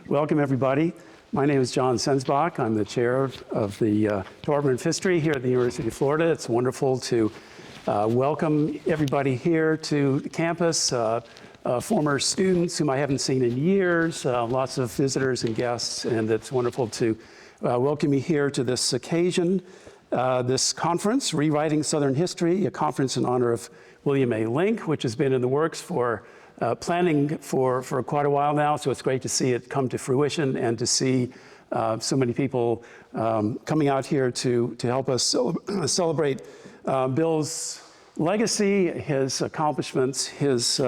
Welcome, everybody. My name is John Sensbach. I'm the chair of the Department of History here at the University of Florida. It's wonderful to welcome everybody here to the campus, former students whom I haven't seen in years, lots of visitors and guests, and it's wonderful to welcome you here to this occasion, this conference, Rewriting Southern History, a conference in honor of William A. Link, which has been in the works for planning for quite a while now, so it's great to see it come to fruition and to see so many people coming out here to help us celebrate Bill's legacy, his accomplishments, his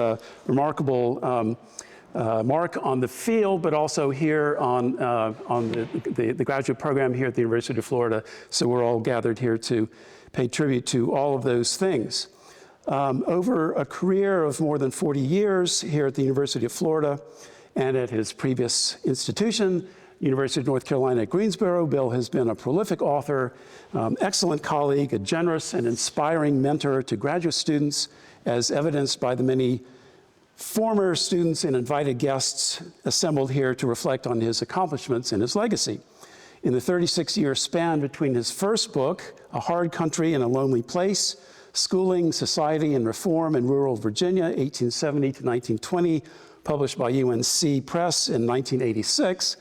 remarkable mark on the field, but also here on the graduate program here at the University of Florida. So we're all gathered here to pay tribute to all of those things. Over a career of more than 40 years here at the University of Florida and at his previous institution, University of North Carolina at Greensboro, Bill has been a prolific author, excellent colleague, a generous and inspiring mentor to graduate students, as evidenced by the many former students and invited guests assembled here to reflect on his accomplishments and his legacy. In the 36-year span between his first book, A Hard Country and a Lonely Place, Schooling, Society, and Reform in Rural Virginia, 1870 to 1920, published by UNC Press in 1986,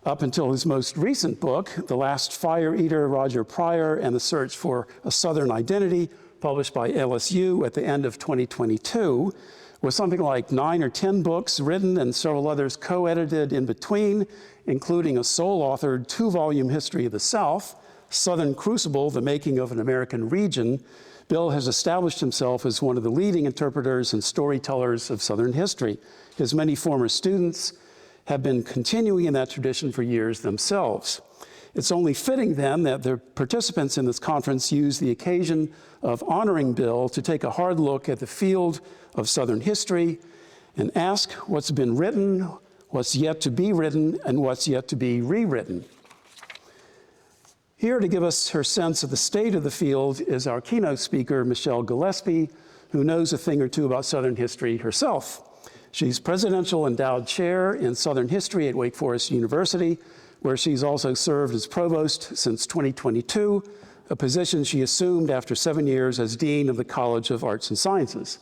up until his most recent book, The Last Fire Eater, Roger Pryor and the Search for a Southern Identity, published by LSU at the end of 2022, with something like 9 or 10 books written and several others co-edited in between, including a sole-authored 2-volume history of the South, Southern Crucible, The Making of an American Region. Bill has established himself as one of the leading interpreters and storytellers of Southern history. His many former students have been continuing in that tradition for years themselves. It's only fitting then that the participants in this conference use the occasion of honoring Bill to take a hard look at the field of Southern history and ask what's been written, what's yet to be written, and what's yet to be rewritten. Here to give us her sense of the state of the field is our keynote speaker, Michele Gillespie, who knows a thing or two about Southern history herself. She's Presidential Endowed Chair in Southern History at Wake Forest University, where she's also served as Provost since 2022, a position she assumed after 7 years as Dean of the College of Arts and Sciences.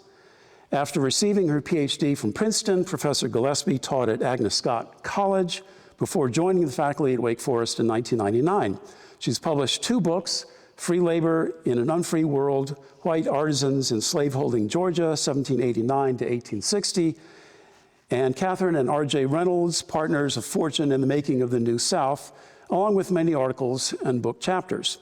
After receiving her PhD from Princeton, Professor Gillespie taught at Agnes Scott College before joining the faculty at Wake Forest in 1999. She's published 2 books, Free Labor in an Unfree World, White Artisans in Slaveholding Georgia, 1789 to 1860, and Catherine and R.J. Reynolds, Partners of Fortune in the Making of the New South, along with many articles and book chapters.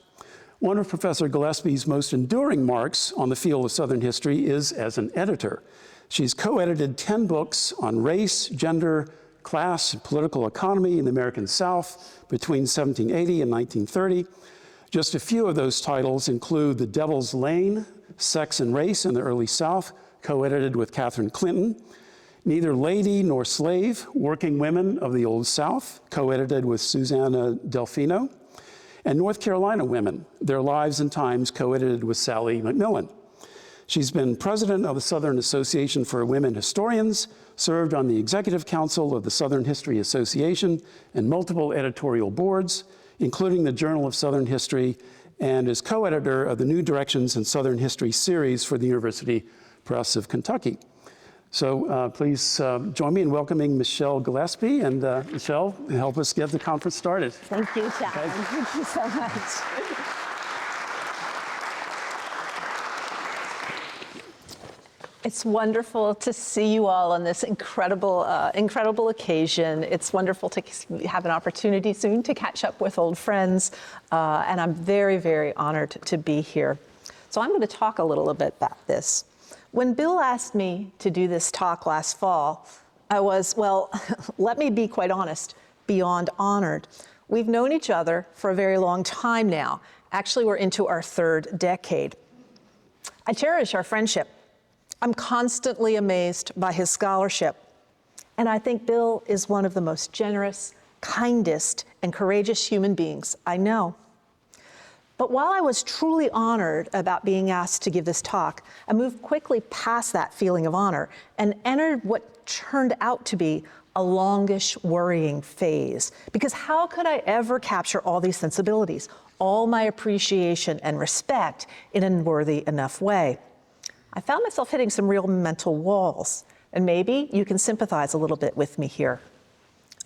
One of Professor Gillespie's most enduring marks on the field of Southern history is as an editor. She's co-edited 10 books on race, gender, class, and political economy in the American South between 1780 and 1930. Just a few of those titles include The Devil's Lane, Sex and Race in the Early South, co-edited with Catherine Clinton, Neither Lady Nor Slave, Working Women of the Old South, co-edited with Susanna Delfino, and North Carolina Women, Their Lives and Times, co-edited with Sally McMillan. She's been president of the Southern Association for Women Historians, served on the Executive Council of the Southern History Association and multiple editorial boards, including the Journal of Southern History, and is co-editor of the New Directions in Southern History series for the University Press of Kentucky. So please join me in welcoming Michele Gillespie. And Michele, help us get the conference started. Thank you, John. Okay. Thank you so much. It's wonderful to see you all on this incredible occasion. It's wonderful to have an opportunity soon to catch up with old friends, and I'm very, very honored to be here. So I'm going to talk a little bit about this. When Bill asked me to do this talk last fall, I was, well, let me be quite honest, beyond honored. We've known each other for a very long time now. Actually, we're into our 3rd decade. I cherish our friendship. I'm constantly amazed by his scholarship. And I think Bill is one of the most generous, kindest, and courageous human beings I know. But while I was truly honored about being asked to give this talk, I moved quickly past that feeling of honor and entered what turned out to be a longish worrying phase, because how could I ever capture all these sensibilities, all my appreciation and respect in a worthy enough way? I found myself hitting some real mental walls, and maybe you can sympathize a little bit with me here.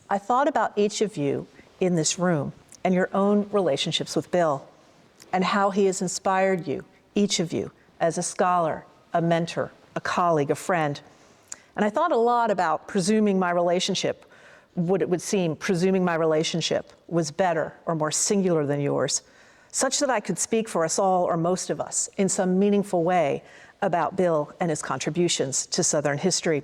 I thought about each of you in this room and your own relationships with Bill, and how he has inspired you, each of you, as a scholar, a mentor, a colleague, a friend. And I thought a lot about presuming my relationship, what it would seem, presuming my relationship was better or more singular than yours, such that I could speak for us all or most of us in some meaningful way about Bill and his contributions to Southern history.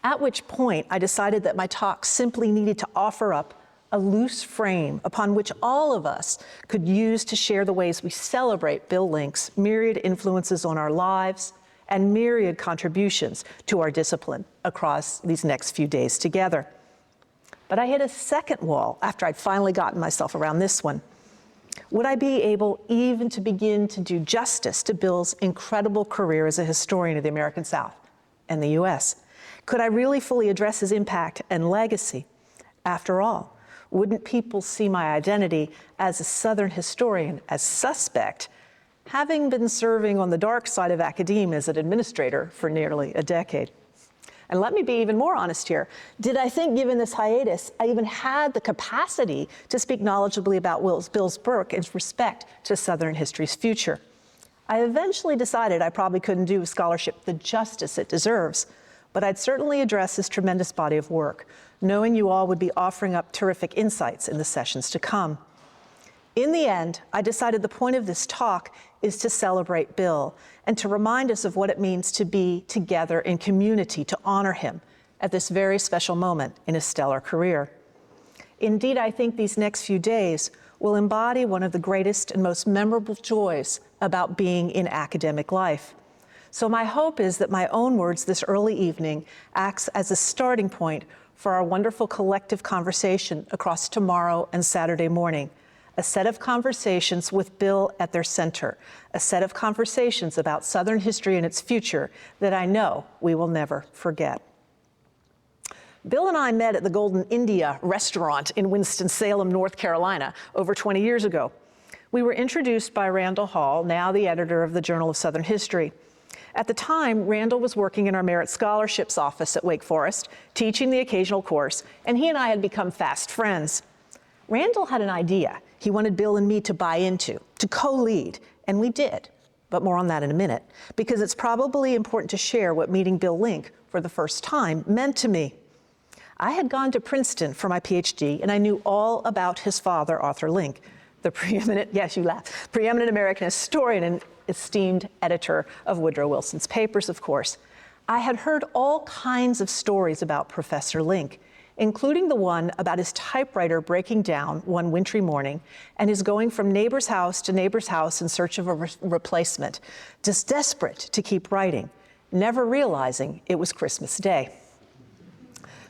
At which point I decided that my talk simply needed to offer up a loose frame upon which all of us could use to share the ways we celebrate Bill Link's myriad influences on our lives and myriad contributions to our discipline across these next few days together. But I hit a second wall after I'd finally gotten myself around this one. Would I be able even to begin to do justice to Bill's incredible career as a historian of the American South and the US? Could I really fully address his impact and legacy? After all, wouldn't people see my identity as a Southern historian as suspect, having been serving on the dark side of academia as an administrator for nearly a decade? And let me be even more honest here. Did I think, given this hiatus, I even had the capacity to speak knowledgeably about Bill's work in respect to Southern history's future? I eventually decided I probably couldn't do scholarship the justice it deserves, but I'd certainly address this tremendous body of work, knowing you all would be offering up terrific insights in the sessions to come. In the end, I decided the point of this talk is to celebrate Bill and to remind us of what it means to be together in community, to honor him at this very special moment in his stellar career. Indeed, I think these next few days will embody one of the greatest and most memorable joys about being in academic life. So my hope is that my own words this early evening acts as a starting point for our wonderful collective conversation across tomorrow and Saturday morning. A set of conversations with Bill at their center, a set of conversations about Southern history and its future that I know we will never forget. Bill and I met at the Golden India restaurant in Winston-Salem, North Carolina, over 20 years ago. We were introduced by Randall Hall, now the editor of the Journal of Southern History. At the time, Randall was working in our Merit Scholarships office at Wake Forest, teaching the occasional course, and he and I had become fast friends. Randall had an idea he wanted Bill and me to buy into, to co-lead, and we did. But more on that in a minute, because it's probably important to share what meeting Bill Link for the first time meant to me. I had gone to Princeton for my PhD, and I knew all about his father, Arthur Link, the preeminent, yes, you laugh, preeminent American historian and esteemed editor of Woodrow Wilson's papers, of course. I had heard all kinds of stories about Professor Link, including the one about his typewriter breaking down one wintry morning and his going from neighbor's house to neighbor's house in search of a replacement, just desperate to keep writing, never realizing it was Christmas Day.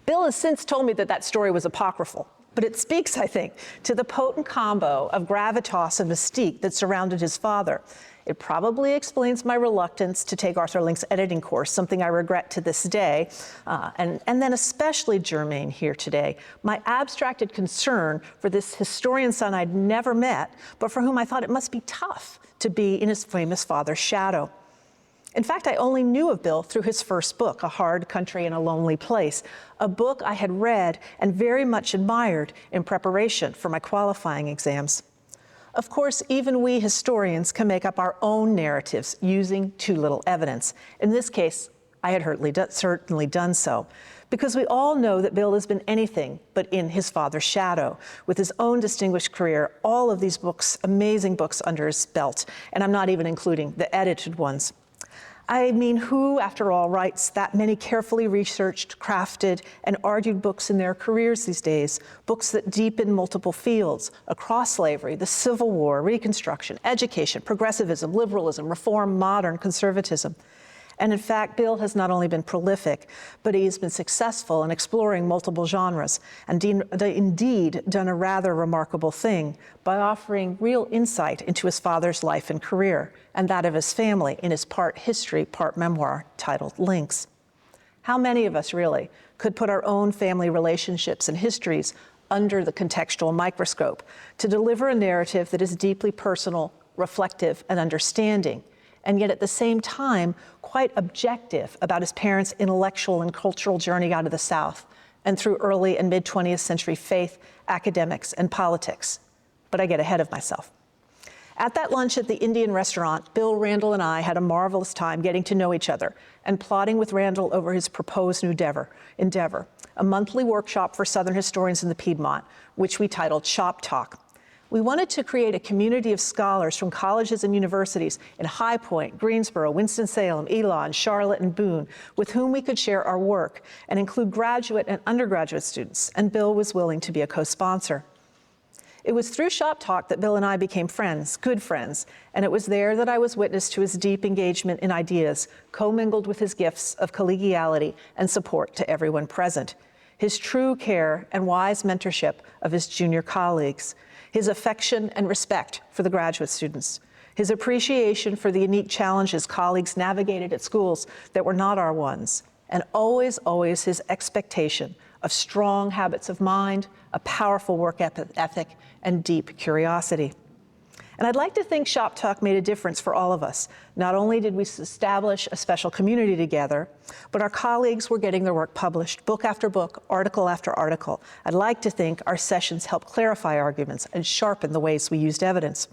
Bill has since told me that that story was apocryphal, but it speaks, I think, to the potent combo of gravitas and mystique that surrounded his father. It probably explains my reluctance to take Arthur Link's editing course, something I regret to this day, and then especially germane here today, my abstracted concern for this historian son I'd never met, but for whom I thought it must be tough to be in his famous father's shadow. In fact, I only knew of Bill through his first book, A Hard Country in a Lonely Place, a book I had read and very much admired in preparation for my qualifying exams. Of course, even we historians can make up our own narratives using too little evidence. In this case, I had certainly done so, because we all know that Bill has been anything but in his father's shadow, with his own distinguished career, all of these books, amazing books under his belt, and I'm not even including the edited ones. I mean, who, after all, writes that many carefully researched, crafted, and argued books in their careers these days? Books that deepen multiple fields across slavery, the Civil War, Reconstruction, education, progressivism, liberalism, reform, modern conservatism. And in fact, Bill has not only been prolific, but he's been successful in exploring multiple genres, and indeed done a rather remarkable thing by offering real insight into his father's life and career, and that of his family in his part history, part memoir, titled Links. How many of us really could put our own family relationships and histories under the contextual microscope to deliver a narrative that is deeply personal, reflective, and understanding, and yet at the same time quite objective about his parents' intellectual and cultural journey out of the South and through early and mid-20th century faith, academics, and politics? But I get ahead of myself. At that lunch at the Indian restaurant, Bill, Randall, and I had a marvelous time getting to know each other and plotting with Randall over his proposed new endeavor, a monthly workshop for Southern historians in the Piedmont, which we titled Shop Talk. We wanted to create a community of scholars from colleges and universities in High Point, Greensboro, Winston-Salem, Elon, Charlotte, and Boone, with whom we could share our work and include graduate and undergraduate students, and Bill was willing to be a co-sponsor. It was through Shop Talk that Bill and I became friends, good friends, and it was there that I was witness to his deep engagement in ideas, commingled with his gifts of collegiality and support to everyone present, his true care and wise mentorship of his junior colleagues, his affection and respect for the graduate students, his appreciation for the unique challenges colleagues navigated at schools that were not our ones, and always, always his expectation of strong habits of mind, a powerful work ethic, and deep curiosity. And I'd like to think Shop Talk made a difference for all of us. Not only did we establish a special community together, but our colleagues were getting their work published, book after book, article after article. I'd like to think our sessions helped clarify arguments and sharpen the ways we used evidence.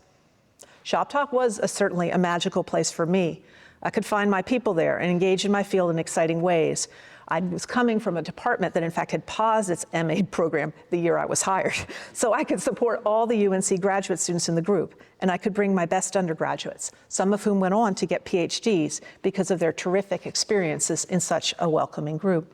Shop Talk was certainly a magical place for me. I could find my people there and engage in my field in exciting ways. I was coming from a department that in fact had paused its MA program the year I was hired. So I could support all the UNC graduate students in the group, and I could bring my best undergraduates, some of whom went on to get PhDs because of their terrific experiences in such a welcoming group.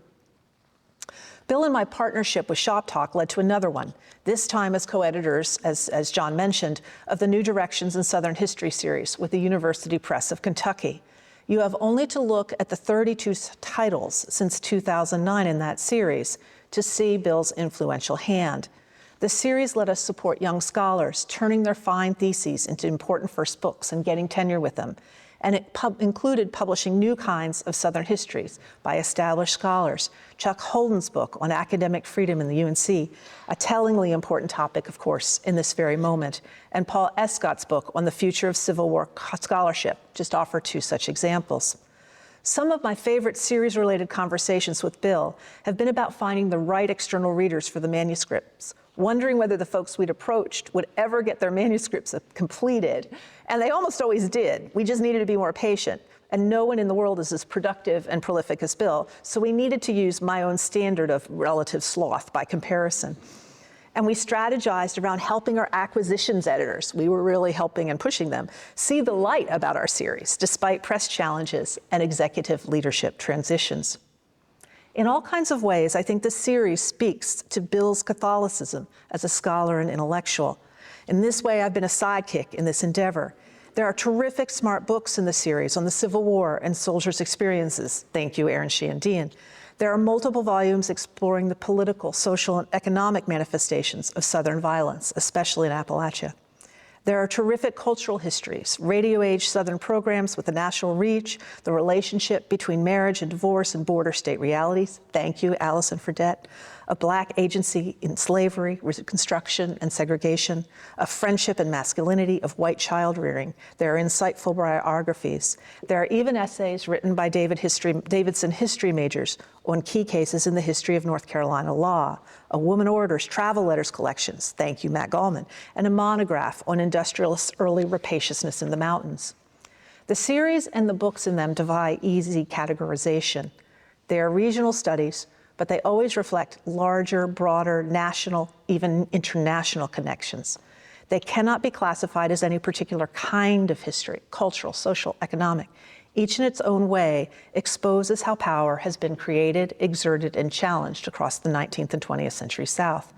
Bill and my partnership with Shop Talk led to another one, this time as co-editors, as John mentioned, of the New Directions in Southern History series with the University Press of Kentucky. You have only to look at the 32 titles since 2009 in that series to see Bill's influential hand. The series let us support young scholars, turning their fine theses into important first books and getting tenure with them. And it included publishing new kinds of Southern histories by established scholars. Chuck Holden's book on academic freedom in the UNC, a tellingly important topic, of course, in this very moment, and Paul Escott's book on the future of Civil War scholarship, just offer two such examples. Some of my favorite series-related conversations with Bill have been about finding the right external readers for the manuscripts, wondering whether the folks we'd approached would ever get their manuscripts completed. And they almost always did. We just needed to be more patient. And no one in the world is as productive and prolific as Bill, so we needed to use my own standard of relative sloth by comparison. And we strategized around helping our acquisitions editors, we were really helping and pushing them, see the light about our series, despite press challenges and executive leadership transitions. In all kinds of ways, I think the series speaks to Bill's Catholicism as a scholar and intellectual. In this way, I've been a sidekick in this endeavor. There are terrific smart books in the series on the Civil War and soldiers' experiences. Thank you, Aaron Sheehan-Dean. There are multiple volumes exploring the political, social, and economic manifestations of Southern violence, especially in Appalachia. There are terrific cultural histories, radio-age Southern programs with a national reach, the relationship between marriage and divorce and border state realities. Thank you, Allison Fredette. A Black agency in slavery, Reconstruction, and segregation. A friendship and masculinity of white child rearing. There are insightful biographies. There are even essays written by Davidson history majors on key cases in the history of North Carolina law. A woman orator's travel letters collections. Thank you, Matt Gallman. And a monograph on industrialists' early rapaciousness in the mountains. The series and the books in them defy easy categorization. They are regional studies, but they always reflect larger, broader, national, even international connections. They cannot be classified as any particular kind of history, cultural, social, economic. Each in its own way exposes how power has been created, exerted, and challenged across the 19th and 20th century South.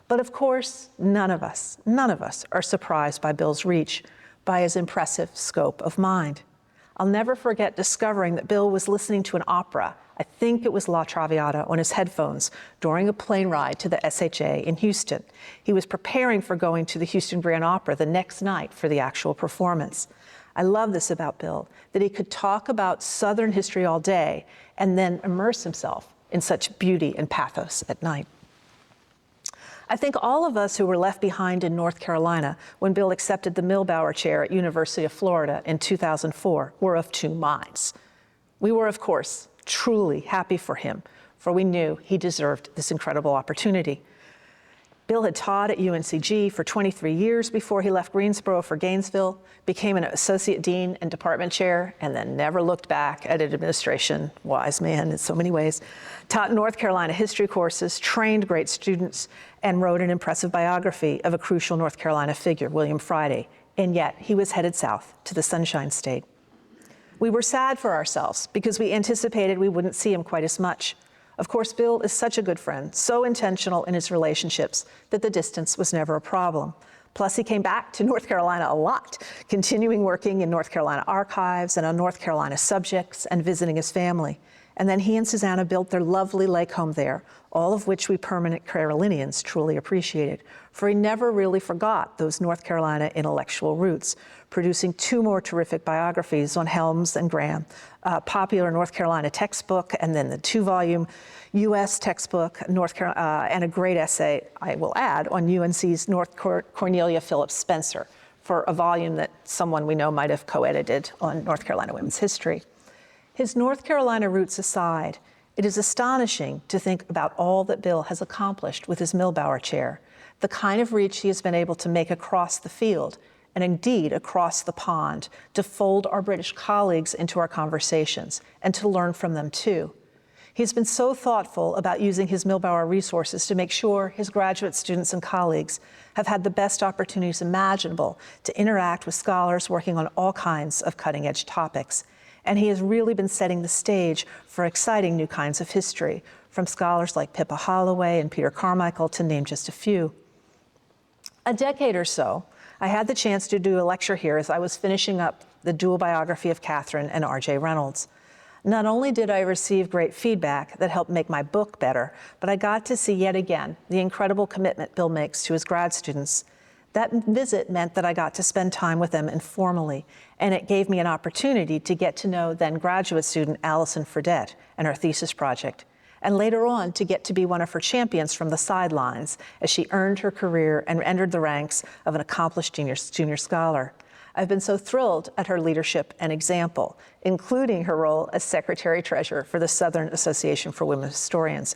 But of course, none of us are surprised by Bill's reach, by his impressive scope of mind. I'll never forget discovering that Bill was listening to an opera, I think it was La Traviata, on his headphones during a plane ride to the SHA in Houston. He was preparing for going to the Houston Grand Opera the next night for the actual performance. I love this about Bill, that he could talk about Southern history all day and then immerse himself in such beauty and pathos at night. I think all of us who were left behind in North Carolina when Bill accepted the Milbauer Chair at University of Florida in 2004 were of two minds. We were, of course, truly happy for him, for we knew he deserved this incredible opportunity. Bill had taught at UNCG for 23 years before he left Greensboro for Gainesville, became an associate dean and department chair, and then never looked back at administration. Wise man in so many ways. Taught North Carolina history courses, trained great students, and wrote an impressive biography of a crucial North Carolina figure, William Friday. And yet he was headed south to the Sunshine State. We were sad for ourselves because we anticipated we wouldn't see him quite as much. Of course, Bill is such a good friend, so intentional in his relationships that the distance was never a problem. Plus, he came back to North Carolina a lot, continuing working in North Carolina archives and on North Carolina subjects and visiting his family. And then he and Susanna built their lovely lake home there, all of which we permanent Carolinians truly appreciated, for he never really forgot those North Carolina intellectual roots, producing two more terrific biographies on Helms and Graham, a popular North Carolina textbook, and then the two-volume U.S. textbook, and a great essay, I will add, on UNC's Cornelia Phillips Spencer, for a volume that someone we know might have co-edited on North Carolina women's history. His North Carolina roots aside, it is astonishing to think about all that Bill has accomplished with his Milbauer Chair, the kind of reach he has been able to make across the field, and indeed across the pond, to fold our British colleagues into our conversations and to learn from them too. He's been so thoughtful about using his Milbauer resources to make sure his graduate students and colleagues have had the best opportunities imaginable to interact with scholars working on all kinds of cutting-edge topics. And he has really been setting the stage for exciting new kinds of history, from scholars like Pippa Holloway and Peter Carmichael, to name just a few. A decade or so, I had the chance to do a lecture here as I was finishing up the dual biography of Catherine and R.J. Reynolds. Not only did I receive great feedback that helped make my book better, but I got to see yet again the incredible commitment Bill makes to his grad students. That visit meant that I got to spend time with them informally, and it gave me an opportunity to get to know then graduate student Allison Fredette and her thesis project, and later on to get to be one of her champions from the sidelines as she earned her career and entered the ranks of an accomplished junior scholar. I've been so thrilled at her leadership and example, including her role as Secretary-Treasurer for the Southern Association for Women Historians,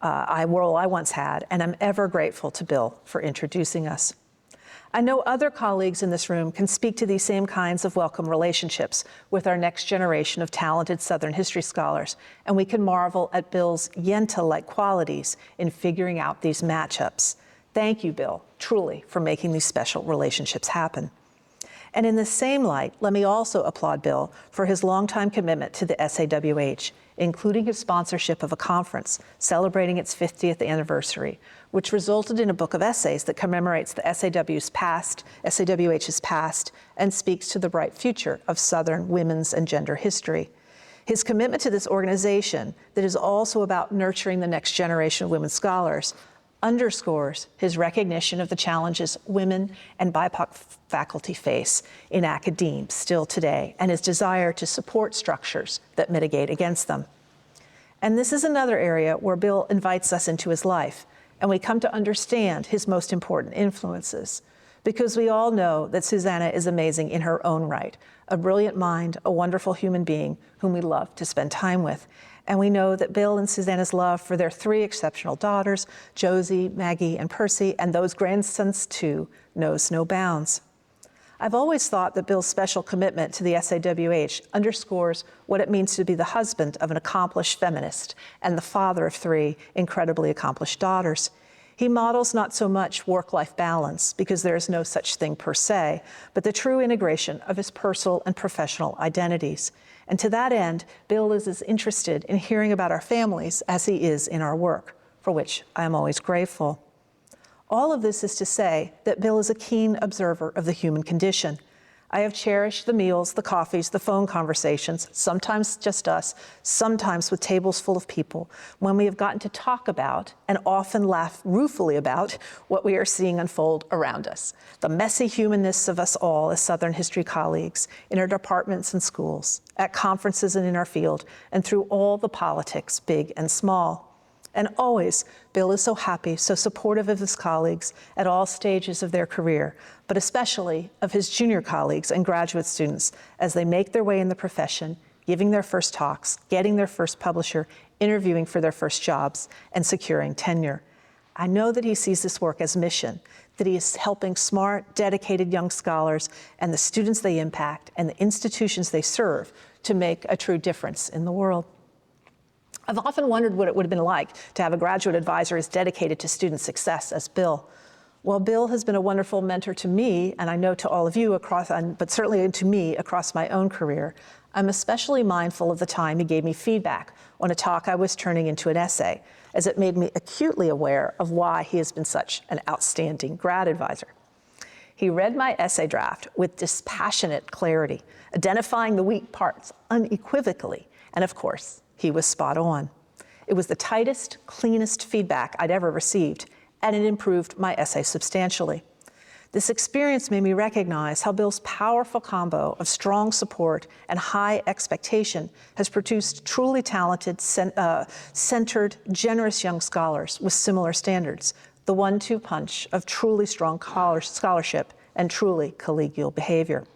a role I once had, and I'm ever grateful to Bill for introducing us. I know other colleagues in this room can speak to these same kinds of welcome relationships with our next generation of talented Southern history scholars, and we can marvel at Bill's Yenta-like qualities in figuring out these matchups. Thank you, Bill, truly, for making these special relationships happen. And in the same light, let me also applaud Bill for his longtime commitment to the SAWH, including his sponsorship of a conference celebrating its 50th anniversary, which resulted in a book of essays that commemorates the SAWH's past and speaks to the bright future of Southern women's and gender history. His commitment to this organization that is also about nurturing the next generation of women scholars underscores his recognition of the challenges women and BIPOC faculty face in academia still today, and his desire to support structures that mitigate against them. And this is another area where Bill invites us into his life, and we come to understand his most important influences, because we all know that Susanna is amazing in her own right, a brilliant mind, a wonderful human being whom we love to spend time with. And we know that Bill and Susanna's love for their three exceptional daughters, Josie, Maggie, and Percy, and those grandsons too, knows no bounds. I've always thought that Bill's special commitment to the SAWH underscores what it means to be the husband of an accomplished feminist and the father of three incredibly accomplished daughters. He models not so much work-life balance, because there is no such thing per se, but the true integration of his personal and professional identities. And to that end, Bill is as interested in hearing about our families as he is in our work, for which I am always grateful. All of this is to say that Bill is a keen observer of the human condition. I have cherished the meals, the coffees, the phone conversations, sometimes just us, sometimes with tables full of people, when we have gotten to talk about and often laugh ruefully about what we are seeing unfold around us. The messy humanness of us all as Southern history colleagues, in our departments and schools, at conferences and in our field, and through all the politics, big and small. And always, Bill is so happy, so supportive of his colleagues at all stages of their career, but especially of his junior colleagues and graduate students as they make their way in the profession, giving their first talks, getting their first publisher, interviewing for their first jobs, and securing tenure. I know that he sees this work as mission, that he is helping smart, dedicated young scholars and the students they impact and the institutions they serve to make a true difference in the world. I've often wondered what it would have been like to have a graduate advisor as dedicated to student success as Bill. Well, Bill has been a wonderful mentor to me, and I know to all of you but certainly to me across my own career. I'm especially mindful of the time he gave me feedback on a talk I was turning into an essay, as it made me acutely aware of why he has been such an outstanding grad advisor. He read my essay draft with dispassionate clarity, identifying the weak parts unequivocally, and of course, he was spot on. It was the tightest, cleanest feedback I'd ever received, and it improved my essay substantially. This experience made me recognize how Bill's powerful combo of strong support and high expectation has produced truly talented, centered, generous young scholars with similar standards, the 1-2 punch of truly strong scholarship and truly collegial behavior.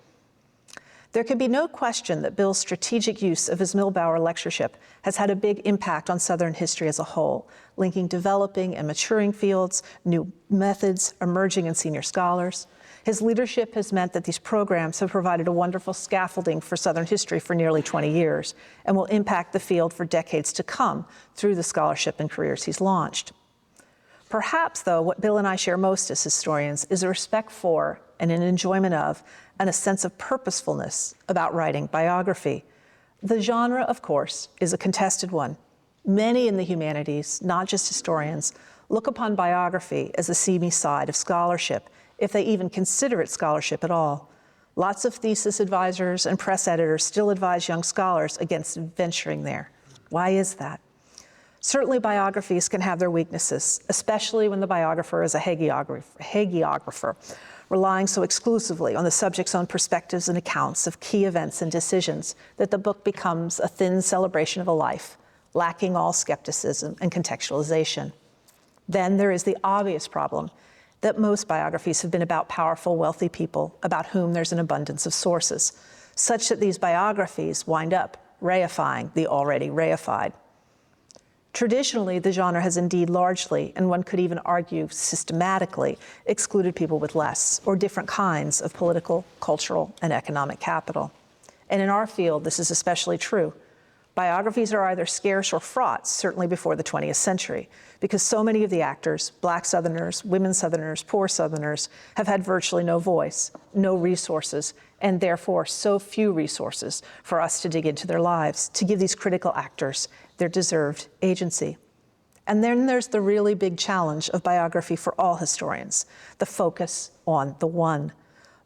There can be no question that Bill's strategic use of his Milbauer lectureship has had a big impact on Southern history as a whole, linking developing and maturing fields, new methods, emerging and senior scholars. His leadership has meant that these programs have provided a wonderful scaffolding for Southern history for nearly 20 years and will impact the field for decades to come through the scholarship and careers he's launched. Perhaps, though, what Bill and I share most as historians is a respect for and an enjoyment of and a sense of purposefulness about writing biography. The genre, of course, is a contested one. Many in the humanities, not just historians, look upon biography as the seamy side of scholarship, if they even consider it scholarship at all. Lots of thesis advisors and press editors still advise young scholars against venturing there. Why is that? Certainly biographies can have their weaknesses, especially when the biographer is a hagiographer, relying so exclusively on the subject's own perspectives and accounts of key events and decisions that the book becomes a thin celebration of a life, lacking all skepticism and contextualization. Then there is the obvious problem that most biographies have been about powerful, wealthy people about whom there's an abundance of sources, such that these biographies wind up reifying the already reified. Traditionally, the genre has indeed largely, and one could even argue systematically, excluded people with less or different kinds of political, cultural, and economic capital. And in our field, this is especially true. Biographies are either scarce or fraught, certainly before the 20th century, because so many of the actors, Black Southerners, women Southerners, poor Southerners, have had virtually no voice, no resources, and therefore so few resources for us to dig into their lives, to give these critical actors their deserved agency. And then there's the really big challenge of biography for all historians, the focus on the one.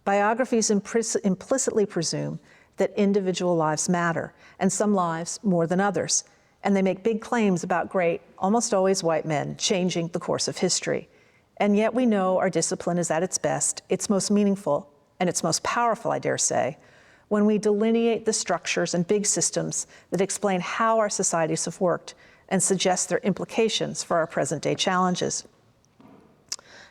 Biographies implicitly presume that individual lives matter, and some lives more than others. And they make big claims about great, almost always white men, changing the course of history. And yet we know our discipline is at its best, its most meaningful, and its most powerful, I dare say, when we delineate the structures and big systems that explain how our societies have worked and suggest their implications for our present-day challenges.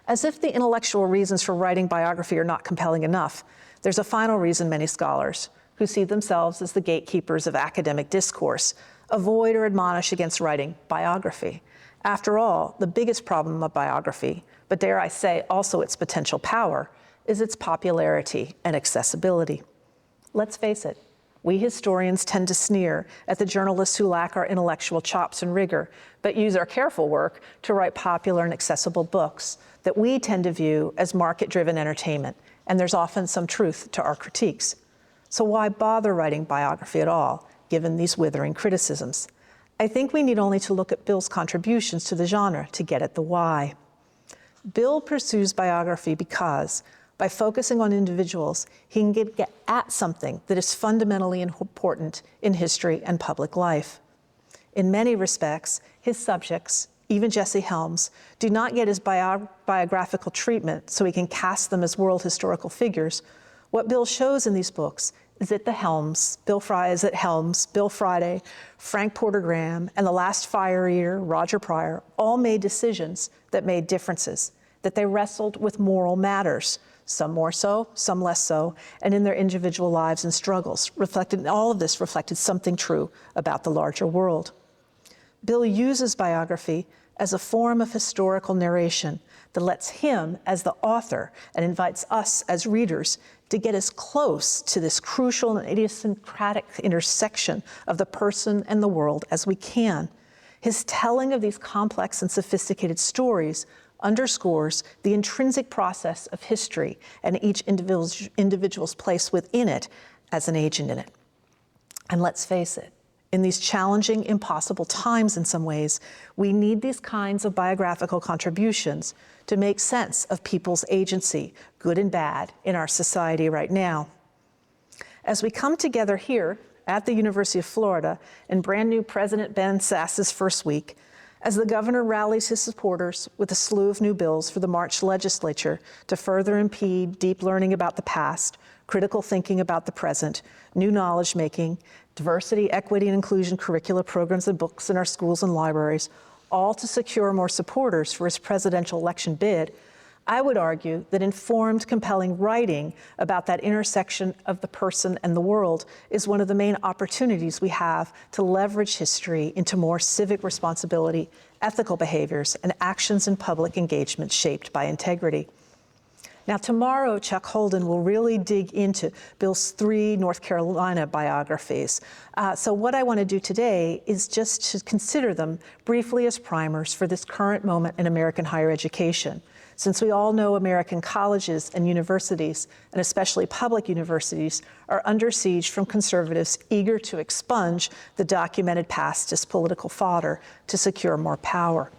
As if the intellectual reasons for writing biography are not compelling enough, there's a final reason many scholars, who see themselves as the gatekeepers of academic discourse, avoid or admonish against writing biography. After all, the biggest problem of biography, but dare I say also its potential power, is its popularity and accessibility. Let's face it, we historians tend to sneer at the journalists who lack our intellectual chops and rigor, but use our careful work to write popular and accessible books that we tend to view as market-driven entertainment, and there's often some truth to our critiques. So why bother writing biography at all, given these withering criticisms? I think we need only to look at Bill's contributions to the genre to get at the why. Bill pursues biography because, By focusing on individuals, he can get at something that is fundamentally important in history and public life. In many respects, his subjects, even Jesse Helms, do not get his biographical treatment so he can cast them as world historical figures. What Bill shows in these books is that Bill Friday, Frank Porter Graham, and the last fire eater, Roger Pryor, all made decisions that made differences, that they wrestled with moral matters, some more so, some less so, and in their individual lives and struggles. All of this reflected something true about the larger world. Bill uses biography as a form of historical narration that lets him, as the author, and invites us as readers to get as close to this crucial and idiosyncratic intersection of the person and the world as we can. His telling of these complex and sophisticated stories underscores the intrinsic process of history and each individual's place within it as an agent in it. And let's face it, in these challenging, impossible times in some ways, we need these kinds of biographical contributions to make sense of people's agency, good and bad, in our society right now. As we come together here at the University of Florida in brand new President Ben Sasse's first week, as the governor rallies his supporters with a slew of new bills for the March legislature to further impede deep learning about the past, critical thinking about the present, new knowledge making, diversity, equity, and inclusion curricula, programs, and books in our schools and libraries, all to secure more supporters for his presidential election bid, I would argue that informed, compelling writing about that intersection of the person and the world is one of the main opportunities we have to leverage history into more civic responsibility, ethical behaviors, and actions in public engagement shaped by integrity. Now, tomorrow, Chuck Holden will really dig into Bill's 3 North Carolina biographies. So what I want to do today is just to consider them briefly as primers for this current moment in American higher education. Since we all know American colleges and universities, and especially public universities, are under siege from conservatives eager to expunge the documented past as political fodder to secure more power.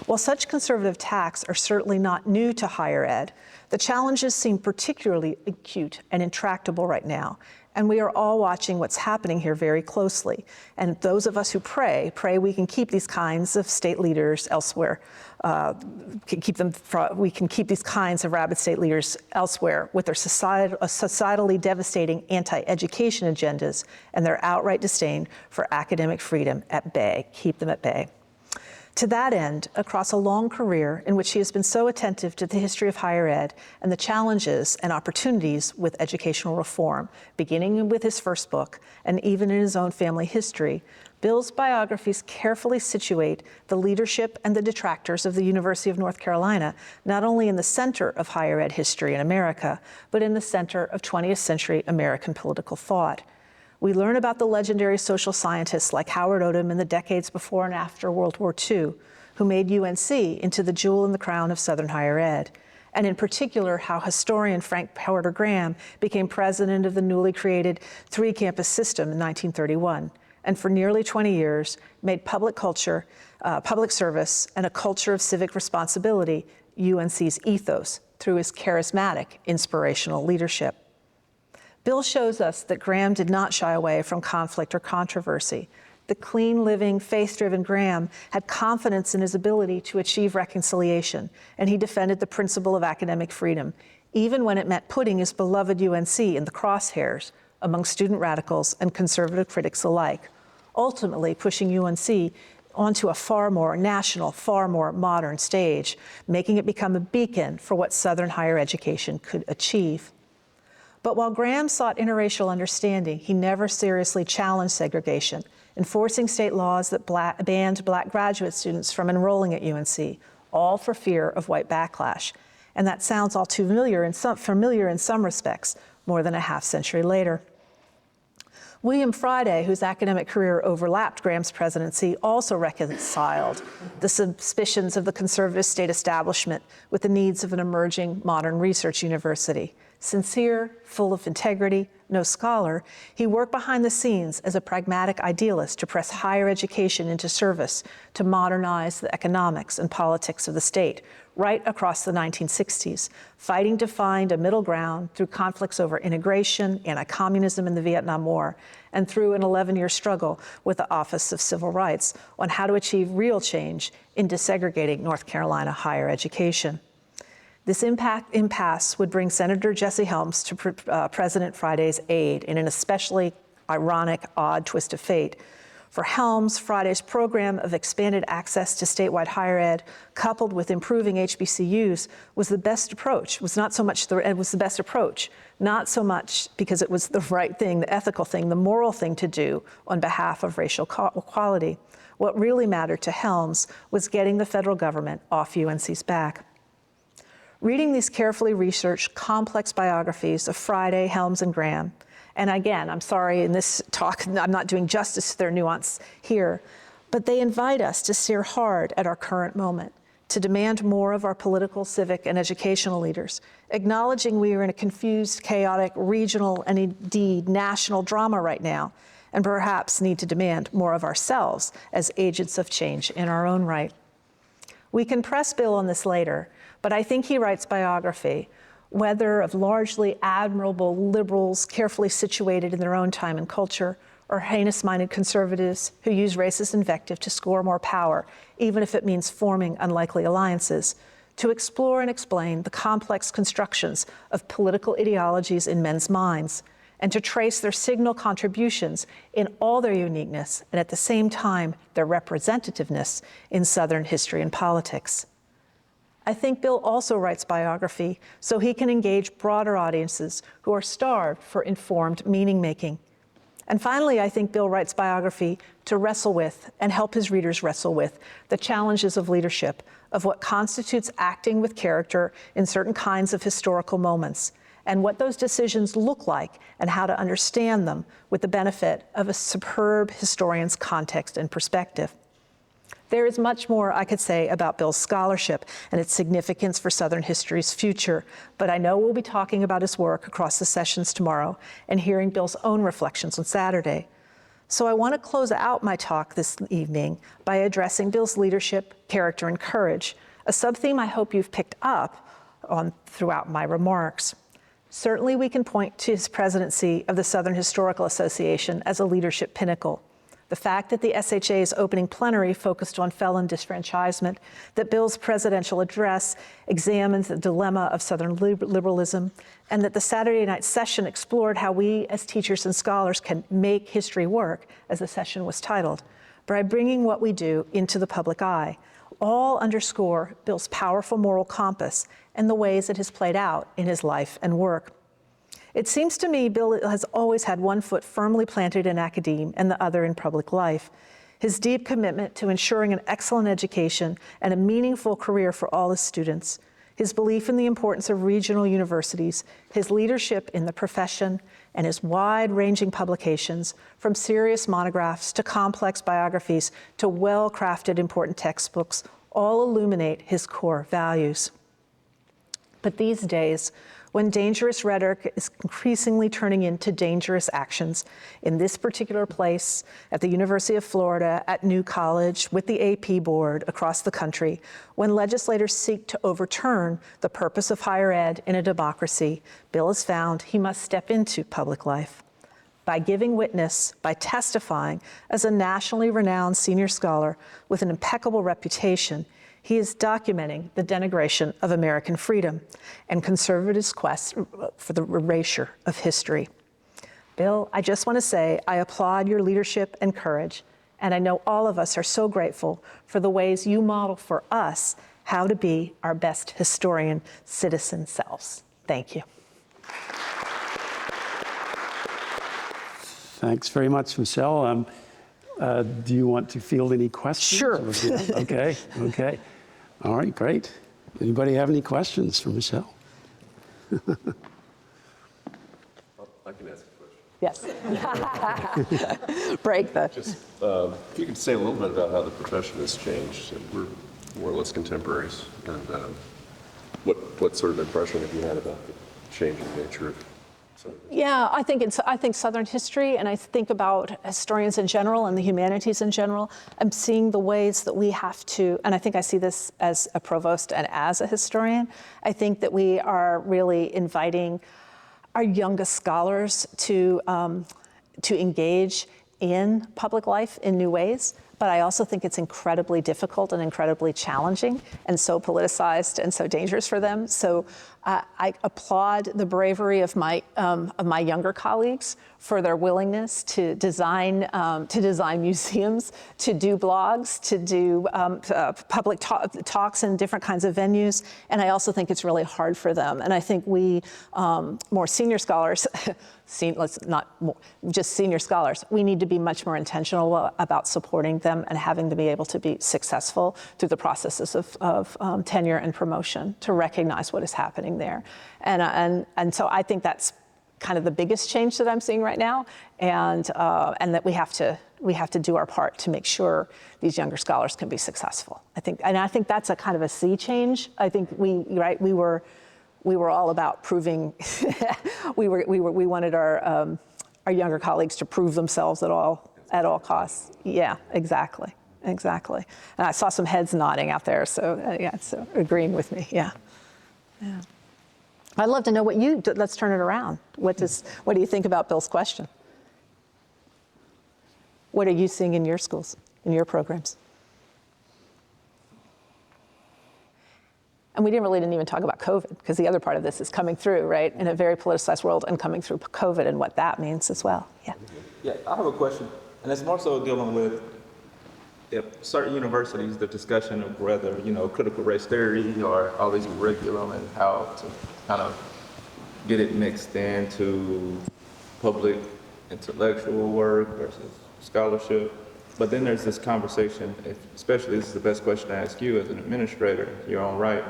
While such conservative attacks are certainly not new to higher ed, the challenges seem particularly acute and intractable right now, and we are all watching what's happening here very closely. And those of us who pray we can keep these kinds of state leaders elsewhere. We can keep these kinds of rabid state leaders elsewhere with their societally devastating anti-education agendas and their outright disdain for academic freedom at bay. Keep them at bay. To that end, across a long career in which he has been so attentive to the history of higher ed and the challenges and opportunities with educational reform, beginning with his first book and even in his own family history, Bill's biographies carefully situate the leadership and the detractors of the University of North Carolina, not only in the center of higher ed history in America, but in the center of 20th century American political thought. We learn about the legendary social scientists like Howard Odum in the decades before and after World War II, who made UNC into the jewel in the crown of Southern higher ed, and in particular how historian Frank Porter Graham became president of the newly created 3-campus system in 1931, and for nearly 20 years made public culture, public service, and a culture of civic responsibility UNC's ethos through his charismatic, inspirational leadership. Bill shows us that Graham did not shy away from conflict or controversy. The clean-living, faith-driven Graham had confidence in his ability to achieve reconciliation, and he defended the principle of academic freedom, even when it meant putting his beloved UNC in the crosshairs among student radicals and conservative critics alike, ultimately pushing UNC onto a far more national, far more modern stage, making it become a beacon for what Southern higher education could achieve. But while Graham sought interracial understanding, he never seriously challenged segregation, enforcing state laws that banned Black graduate students from enrolling at UNC, all for fear of white backlash. And that sounds all too familiar in some respects, more than a half-century later. William Friday, whose academic career overlapped Graham's presidency, also reconciled the suspicions of the conservative state establishment with the needs of an emerging modern research university. Sincere, full of integrity, no scholar, he worked behind the scenes as a pragmatic idealist to press higher education into service to modernize the economics and politics of the state right across the 1960s, fighting to find a middle ground through conflicts over integration, anti-communism in the Vietnam War, and through an 11-year struggle with the Office of Civil Rights on how to achieve real change in desegregating North Carolina higher education. This impasse would bring Senator Jesse Helms to President Friday's aid in an especially ironic, odd twist of fate. For Helms, Friday's program of expanded access to statewide higher ed, coupled with improving HBCUs, was the best approach. It was the best approach, not so much because it was the right thing, the ethical thing, the moral thing to do on behalf of racial equality. What really mattered to Helms was getting the federal government off UNC's back. Reading these carefully researched, complex biographies of Friday, Helms, and Graham, and again, I'm sorry, in this talk, I'm not doing justice to their nuance here, but they invite us to steer hard at our current moment, to demand more of our political, civic, and educational leaders, acknowledging we are in a confused, chaotic, regional, and indeed national drama right now, and perhaps need to demand more of ourselves as agents of change in our own right. We can press Bill on this later, but I think he writes biography, whether of largely admirable liberals carefully situated in their own time and culture, or heinous-minded conservatives who use racist invective to score more power, even if it means forming unlikely alliances, to explore and explain the complex constructions of political ideologies in men's minds, and to trace their signal contributions in all their uniqueness and at the same time their representativeness in Southern history and politics. I think Bill also writes biography so he can engage broader audiences who are starved for informed meaning-making. And finally, I think Bill writes biography to wrestle with and help his readers wrestle with the challenges of leadership, of what constitutes acting with character in certain kinds of historical moments, and what those decisions look like and how to understand them with the benefit of a superb historian's context and perspective. There is much more I could say about Bill's scholarship and its significance for Southern history's future, but I know we'll be talking about his work across the sessions tomorrow and hearing Bill's own reflections on Saturday. So I want to close out my talk this evening by addressing Bill's leadership, character, and courage, a sub-theme I hope you've picked up on throughout my remarks. Certainly we can point to his presidency of the Southern Historical Association as a leadership pinnacle. The fact that the SHA's opening plenary focused on felon disfranchisement, that Bill's presidential address examined the dilemma of Southern liberalism, and that the Saturday night session explored how we as teachers and scholars can make history work, as the session was titled, by bringing what we do into the public eye, all underscore Bill's powerful moral compass and the ways it has played out in his life and work. It seems to me Bill has always had one foot firmly planted in academe and the other in public life. His deep commitment to ensuring an excellent education and a meaningful career for all his students, his belief in the importance of regional universities, his leadership in the profession, and his wide-ranging publications, from serious monographs to complex biographies to well-crafted important textbooks, all illuminate his core values. But these days, when dangerous rhetoric is increasingly turning into dangerous actions in this particular place, at the University of Florida, at New College, with the AP board across the country, when legislators seek to overturn the purpose of higher ed in a democracy, Bill has found he must step into public life. By giving witness, by testifying as a nationally renowned senior scholar with an impeccable reputation, he is documenting the denigration of American freedom and conservatives' quest for the erasure of history. Bill, I just want to say I applaud your leadership and courage, and I know all of us are so grateful for the ways you model for us how to be our best historian citizen selves. Thank you. Thanks very much, Michelle. Do you want to field any questions? Sure. Okay. All right, great. Anybody have any questions for Michelle? I can ask a question. Yes. Break the. Just, if you could say a little bit about how the profession has changed. We're more or less contemporaries. And what sort of impression have you had about the changing nature of Yeah, I think Southern history, and I think about historians in general and the humanities in general. I'm seeing the ways that we have to, and I think I see this as a provost and as a historian. I think that we are really inviting our youngest scholars to engage in public life in new ways. But I also think it's incredibly difficult and incredibly challenging and so politicized and so dangerous for them. So I applaud the bravery of my younger colleagues for their willingness to design museums, to do blogs, to do public talks in different kinds of venues. And I also think it's really hard for them. And I think we, more senior scholars, just senior scholars, we need to be much more intentional about supporting them and having them be able to be successful through the processes of tenure and promotion to recognize what is happening there. And so I think that's kind of the biggest change that I'm seeing right now, and that we have to do our part to make sure these younger scholars can be successful. I think that's a kind of a sea change. I think we were all about proving we wanted our younger colleagues to prove themselves at all costs. Yeah, exactly. And I saw some heads nodding out there, so agreeing with me. Yeah. I'd love to know let's turn it around. What do you think about Bill's question? What are you seeing in your schools, in your programs? And we didn't even talk about COVID, because the other part of this is coming through, right, in a very politicized world, and coming through COVID and what that means as well. Yeah. Yeah, I have a question, and it's more so dealing with certain universities, the discussion of whether, critical race theory or all these curriculum and how to kind of get it mixed into public intellectual work versus scholarship. But then there's this conversation, especially this is the best question to ask you as an administrator, your own right.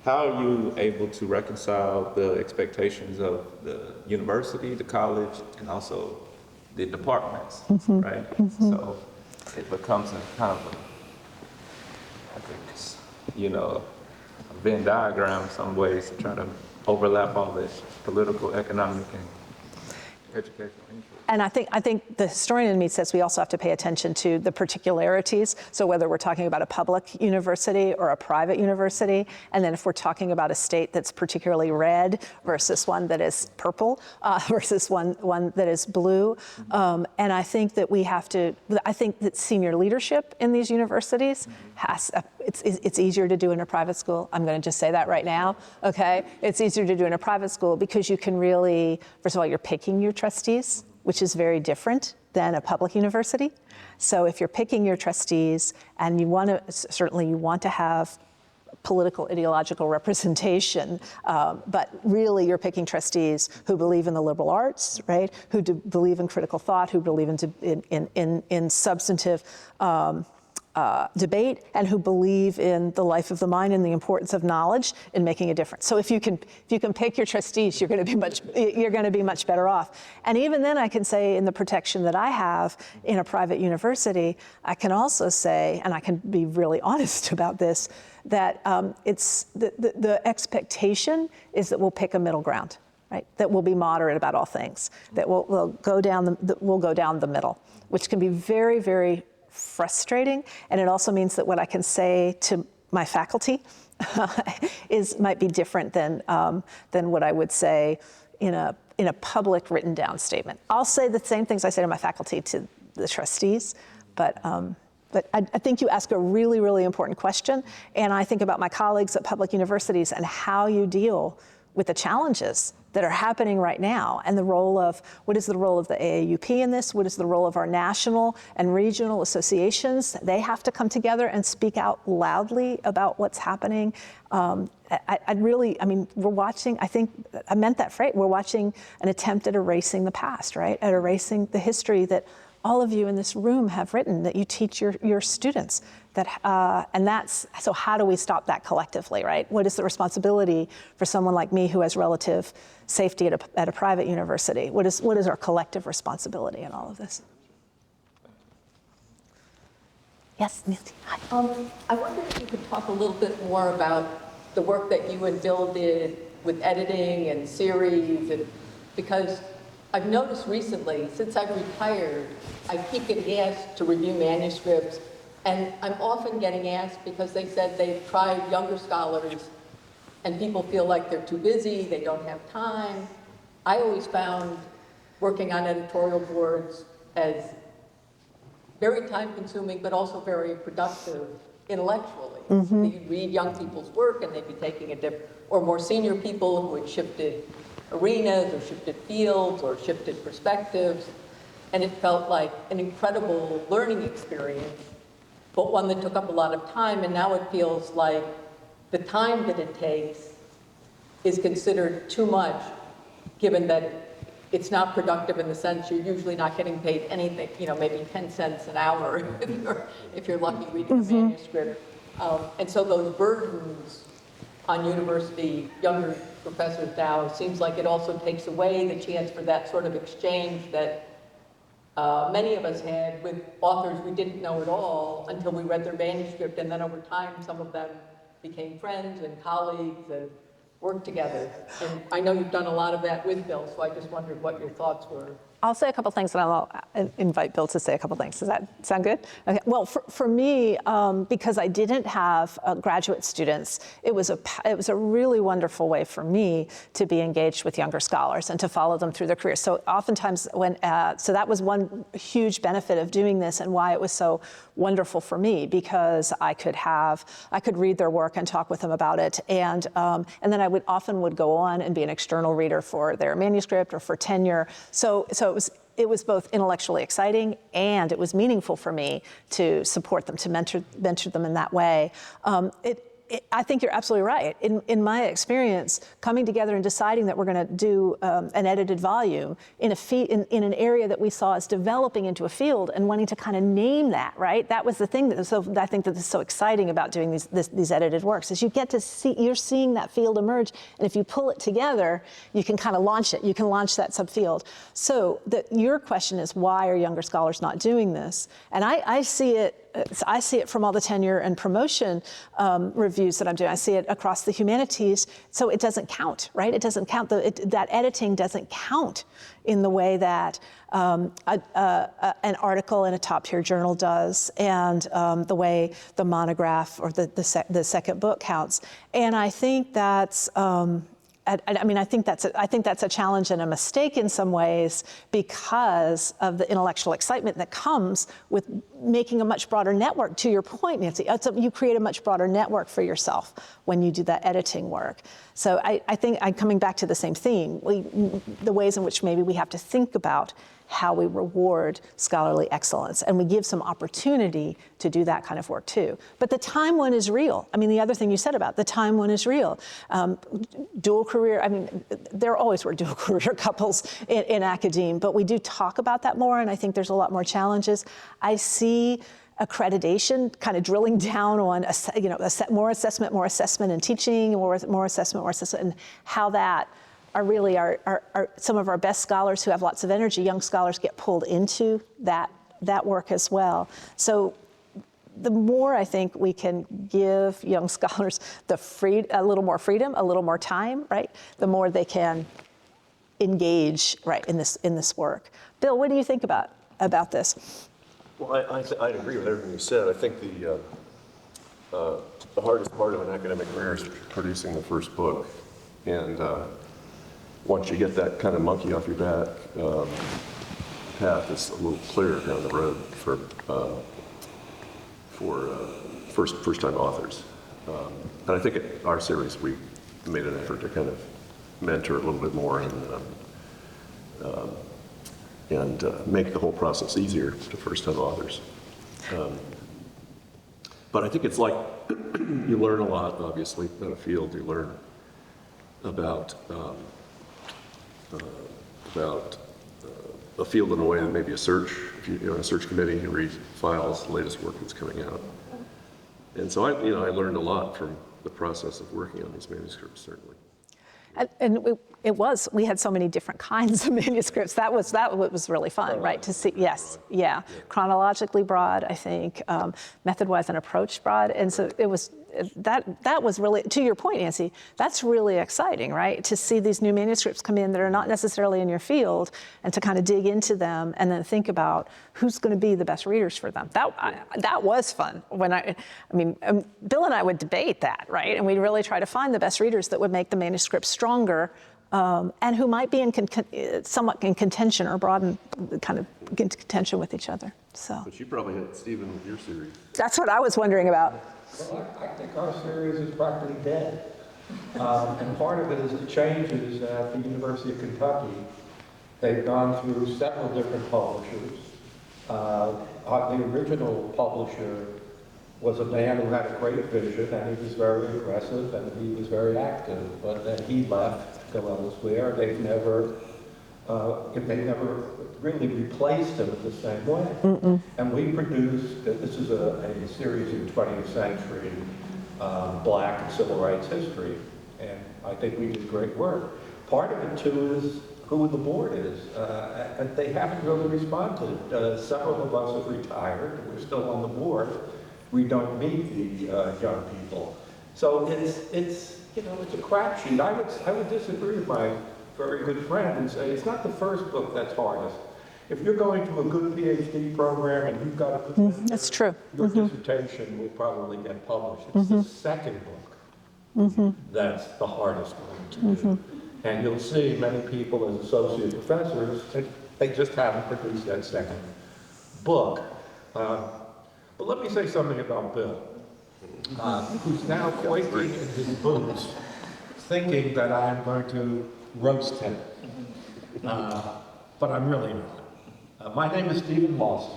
How are you able to reconcile the expectations of the university, the college, and also the departments, right? Mm-hmm. So it becomes a kind of a Venn diagram in some ways to try to overlap all this political, economic, and educational interest. And I think the historian in me says we also have to pay attention to the particularities. So whether we're talking about a public university or a private university, and then if we're talking about a state that's particularly red versus one that is purple, versus one that is blue. And I think that I think that senior leadership in these universities it's easier to do in a private school. I'm going to just say that right now, okay? It's easier to do in a private school because you can really, first of all, you're picking your trustees, which is very different than a public university. So if you're picking your trustees and you want to have political ideological representation, but really you're picking trustees who believe in the liberal arts, right? Who believe in critical thought, who believe in substantive debate, and who believe in the life of the mind and the importance of knowledge in making a difference. So if you can pick your trustees, you're going to be much better off. And even then, I can say in the protection that I have in a private university, I can also say, and I can be really honest about this, that it's the expectation is that we'll pick a middle ground, right? That we'll be moderate about all things. That we'll go down the middle, which can be very, very frustrating, and it also means that what I can say to my faculty might be different than what I would say in a public written down statement. I'll say the same things I say to my faculty to the trustees, but I think you ask a really, really important question, and I think about my colleagues at public universities and how you deal with the challenges that are happening right now, and what is the role of the AAUP in this? What is the role of our national and regional associations? They have to come together and speak out loudly about what's happening. We're watching, I think I meant that phrase, we're watching an attempt at erasing the past, right? At erasing the history that all of you in this room have written, that you teach your students. So how do we stop that collectively, right? What is the responsibility for someone like me who has relative safety at a private university? What is our collective responsibility in all of this? Yes, Nancy. Hi. I wonder if you could talk a little bit more about the work that you and Bill did with editing and series, and because I've noticed recently, since I've retired, I keep getting asked to review manuscripts, and I'm often getting asked because they said they've tried younger scholars and people feel like they're too busy, they don't have time. I always found working on editorial boards as very time-consuming, but also very productive intellectually. You'd read young people's work and they'd be taking a different, or more senior people who had shifted arenas or shifted fields or shifted perspectives. And it felt like an incredible learning experience, but one that took up a lot of time. And now it feels like the time that it takes is considered too much, given that it's not productive in the sense you're usually not getting paid anything, maybe 10 cents an hour if you're lucky reading a manuscript. And so those burdens on university younger professors now, seems like it also takes away the chance for that sort of exchange that many of us had with authors we didn't know at all until we read their manuscript, and then over time some of them became friends and colleagues and worked together. And I know you've done a lot of that with Bill, so I just wondered what your thoughts were. I'll say a couple things, and I'll invite Bill to say a couple things. Does that sound good? Okay. Well, for me, because I didn't have graduate students, it was a really wonderful way for me to be engaged with younger scholars and to follow them through their careers. So oftentimes, so that was one huge benefit of doing this, and why it was so wonderful for me, because I could read their work and talk with them about it, and then I would often go on and be an external reader for their manuscript or for tenure. So it was both intellectually exciting and it was meaningful for me to support them, to mentor them in that way. I think you're absolutely right. In my experience, coming together and deciding that we're going to do an edited volume in an area that we saw as developing into a field and wanting to kind of name that, right? That was the thing that I think that is so exciting about doing these edited works, is you get to see, you're seeing that field emerge, and if you pull it together, you can kind of launch it. You can launch that subfield. So your question is, why are younger scholars not doing this? And I see it from all the tenure and promotion reviews that I'm doing. I see it across the humanities, so it doesn't count, right? It doesn't count. That editing doesn't count in the way that an article in a top-tier journal does, and the way the monograph or the second book counts. And I think that's. I think that's a challenge and a mistake in some ways, because of the intellectual excitement that comes with making a much broader network. To your point, Nancy, you create a much broader network for yourself when you do that editing work. So I think I'm coming back to the same theme, the ways in which maybe we have to think about how we reward scholarly excellence, and we give some opportunity to do that kind of work too. But the time one is real. I mean, the other thing you said about the time one is real. Dual career, I mean, there always were dual career couples in academia, but we do talk about that more, and I think there's a lot more challenges. I see accreditation kind of drilling down on more assessment and teaching, more assessment, and how that are really are some of our best scholars who have lots of energy. Young scholars get pulled into that work as well. So the more I think we can give young scholars a little more freedom, a little more time, right? The more they can engage, right, in this work. Bill, what do you think about this? Well, I'd agree with everything you said. I think the hardest part of an academic career is producing the first book, and once you get that kind of monkey off your back, path is a little clearer down the road for first-time authors. And I think at our series we made an effort to kind of mentor a little bit more and make the whole process easier to first-time authors. But I think it's like you learn a lot, obviously, in a field. You learn about a field in a way that maybe a search, if you're on a search committee, you read files, the latest work that's coming out. And so I learned a lot from the process of working on these manuscripts, certainly. And we had so many different kinds of manuscripts. That was really fun, right? To see, yes, yeah. Chronologically broad, I think, method-wise and approach broad. And so it was that was really, to your point, Nancy, that's really exciting, right? To see these new manuscripts come in that are not necessarily in your field, and to kind of dig into them and then think about who's going to be the best readers for them. That was fun. Bill and I would debate that, right? And we'd really try to find the best readers that would make the manuscript stronger, and who might be somewhat in contention or broaden, kind of into contention with each other. So. But you probably had Stephen with your series. That's what I was wondering about. Well, I think our series is practically dead. And part of it is the changes at the University of Kentucky. They've gone through several different publishers. The original publisher was a man who had a great vision, and he was very aggressive, and he was very active. But then he left to go elsewhere. They've never really replaced him in the same way. And we produced, this is a series in 20th century Black and civil rights history, and I think we did great work. Part of it too is who the board is, and they haven't really responded. Several of us have retired, we're still on the board. We don't meet the young people. So it's a crapshoot. I would disagree with my very good friend and say it's not the first book that's hardest. If you're going to a good PhD program and you've got a good That's true. your dissertation will probably get published. It's the second book that's the hardest one to do. And you'll see many people as associate professors, they just haven't produced that second book. But let me say something about Bill, who's now quaking in his boots, thinking that I'm going to roast him. But I'm really not. My name is Stephen Lawson.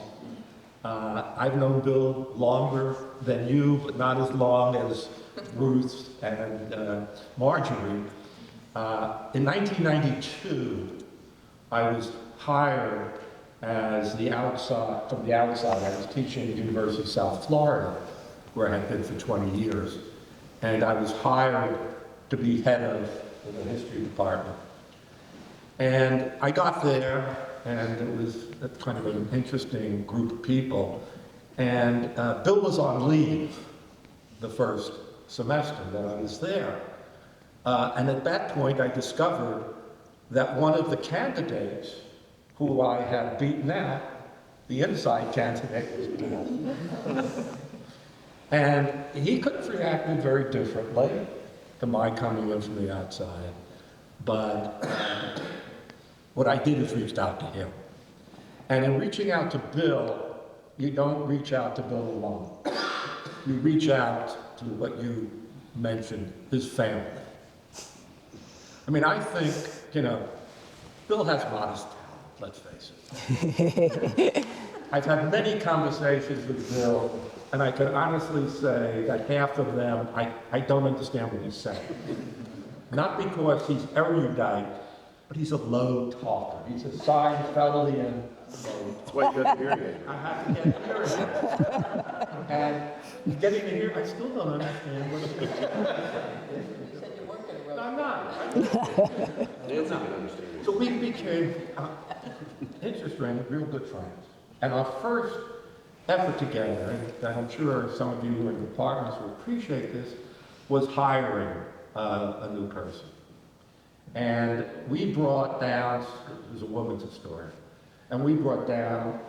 I've known Bill longer than you, but not as long as Ruth and Marjorie. In 1992, I was hired as from the outside. I was teaching at the University of South Florida, where I had been for 20 years. And I was hired to be head of the history department. And I got there, and it was kind of an interesting group of people. And Bill was on leave the first semester that I was there. And at that point, I discovered that one of the candidates who I had beaten out, the inside candidate, was Bill. And he could have reacted very differently to my coming in from the outside. But what I did is reached out to him. And in reaching out to Bill, you don't reach out to Bill alone. You reach out to what you mentioned, his family. I mean, I think, Bill has modest talent, let's face it. I've had many conversations with Bill, and I can honestly say that half of them, I don't understand what he's saying. Not because he's erudite, but he's a low talker. He's a Seinfeldian. That's why you got the hearing aid. I have to get hearing aids. And getting the hearing, I still don't understand what he's saying. You said you weren't going to roast. I'm not. Nancy can understand. So we became, interesting, real good friends. And our first effort together, and I'm sure some of you who are in departments will appreciate this, was hiring a new person. And we brought down, it was a women's historian, and we brought down,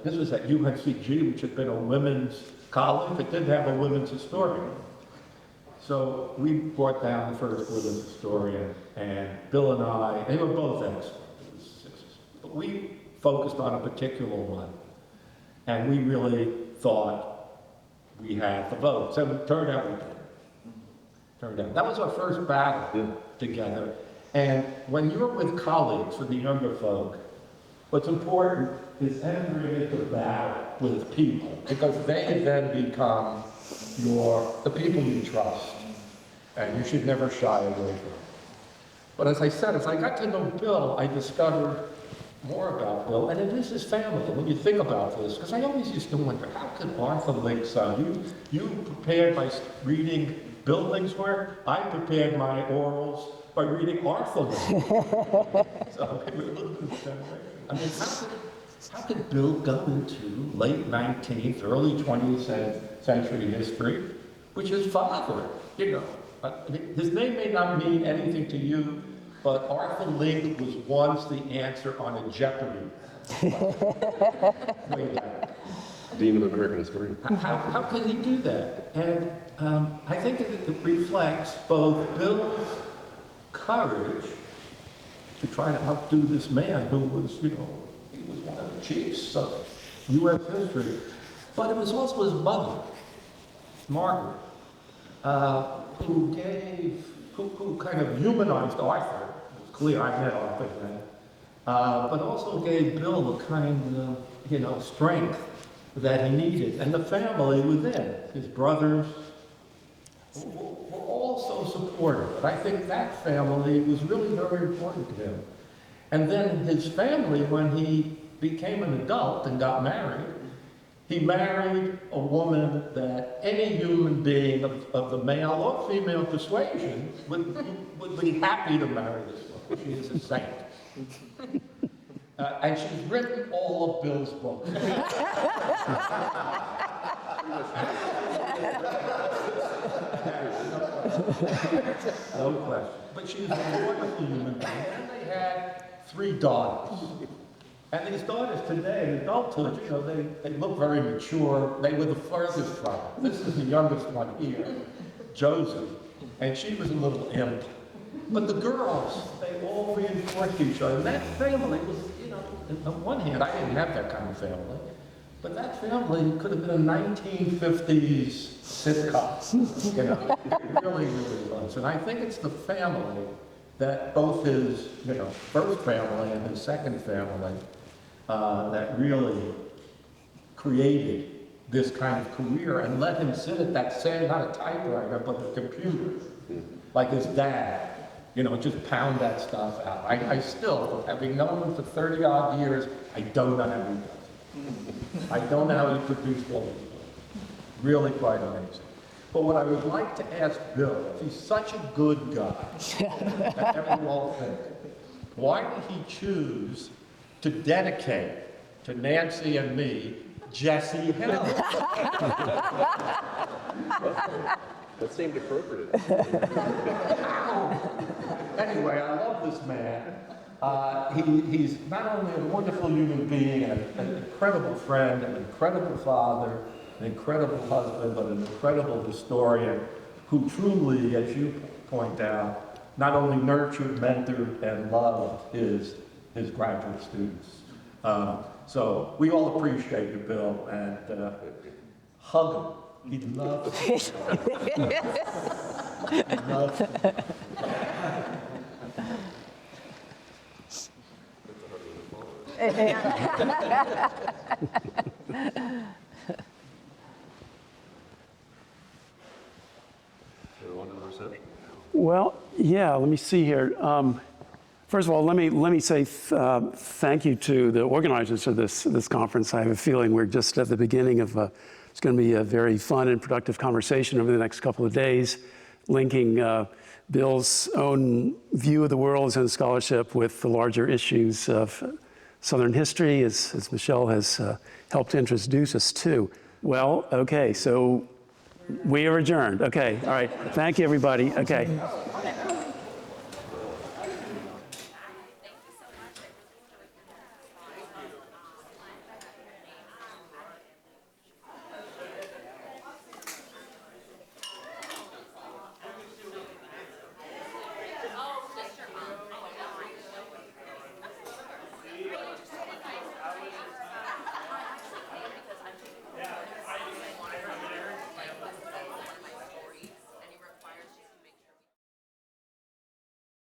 this was at UNCG, which had been a women's college, but didn't have a women's historian. So we brought down the first women's historian, and Bill and I, they were both excellent, but we focused on a particular one, and we really thought we had the vote. So it turned out we did. That was our first battle together. And when you're with colleagues, with the younger folk, what's important is entering into battle with people, because they then become the people you trust, and you should never shy away from them. But as I said, as I got to know Bill, I discovered more about Bill, and it is his family. When you think about this, because I always used to wonder, how could Arthur Link's son, you prepared by reading buildings work, I prepared my orals by reading Arthur Link. So it was a little bit of the same way. I mean, how could Bill go into late 19th, early 20th century history which is father, you know. His name may not mean anything to you, but Arthur Link was once the answer on a Jeopardy. Way back. Dean of American History. How can he do that? And I think it reflects both Bill's courage to try to outdo this man who was, you know, he was one of the chiefs of U.S. history, but it was also his mother, Margaret, who kind of humanized Arthur. It was clear I met Arthur then, but also gave Bill the kind of, you know, strength that he needed. And the family within, his brothers, were all so supportive. But I think that family was really very important to him. And then his family, when he became an adult and got married, he married a woman that any human being of the male or female persuasion would be happy to marry this woman. She is a saint. And she's written all of Bill's books. No question. But she was a wonderful human being. And they had 3 daughters. And these daughters today, in adulthood, you know, they look very mature. They were the furthest from it. This is the youngest one here, Josie. And she was a little imp. But the girls, they all reinforced each other. And that family was, you know, on one hand, I didn't have that kind of family. But that family could have been a 1950s sitcom. You know, it really, really was. And I think it's the family that both his, you know, first family and his second family that really created this kind of career and let him sit at that same, not a typewriter, but a computer, like his dad, you know, just pound that stuff out. I still, having known him for 30-odd years, I don't know how he does it. I don't know how he produced all these books. Really quite amazing. But what I would like to ask Bill, if he's such a good guy, that everyone thinks, why did he choose to dedicate to Nancy and me Jesse Hill? That seemed appropriate. Anyway, I love this man. He's not only a wonderful human being and an incredible friend, an incredible father, an incredible husband, but an incredible historian who truly, as you point out, not only nurtured, mentored, and loved his graduate students. So we all appreciate you, Bill, and hug him. He loves you. He loves you. Well, yeah, let me see here. First of all, let me say thank you to the organizers of this conference. I have a feeling we're just at the beginning of it's going to be a very fun and productive conversation over the next couple of days, linking Bill's own view of the world, his own scholarship with the larger issues of Southern history, as Michele has helped introduce us to. Well, okay, so we are adjourned. Okay, all right. Thank you, everybody. Okay.